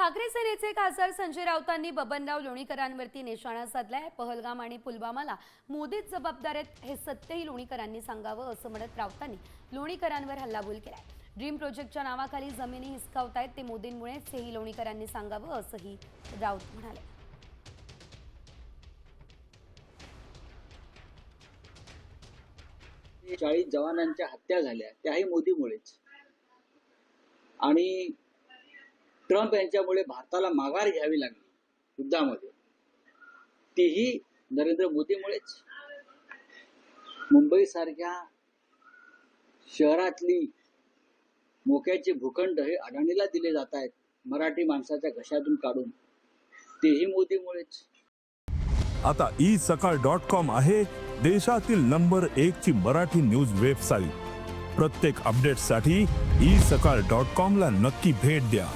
ठाकरे सेनेचे खासदार संजय राऊतांनी बबनराव लोणीकरांवरती निशाणा साधलाय। पहलगाम आणि पुलवामाला मोदीच जबाबदार आहेत हे सत्यही लोणीकरांनी सांगावं असं म्हणत राऊतांनी लोणीकरांवर हल्लाबोल केलाय। ड्रीम प्रोजेक्टच्या नावाखाली जमिनी हिसकावतायत ते मोदींमुळेच हेही लोणीकरांनी सांगावं असंही राऊत म्हणाले। 40 जवानांच्या हत्या झाल्या त्याही मोदीमुळेच आणि ट्रम्प यांच्यामुळे भारताला माघार घ्यावी लागली युद्धामध्ये तीही नरेंद्र मोदीमुळेच। मुंबई सारख्या शहरातली मोक्याचे भूखंड हे अडाणीला दिले जात आहेत मराठी माणसाच्या घशातून काढून तेही मोदीमुळेच। आता isakal.com आहे देशातील नंबर 1 ची मराठी न्यूज वेबसाईट। प्रत्येक अपडेटसाठी isakal.com ला नक्की भेट द्या।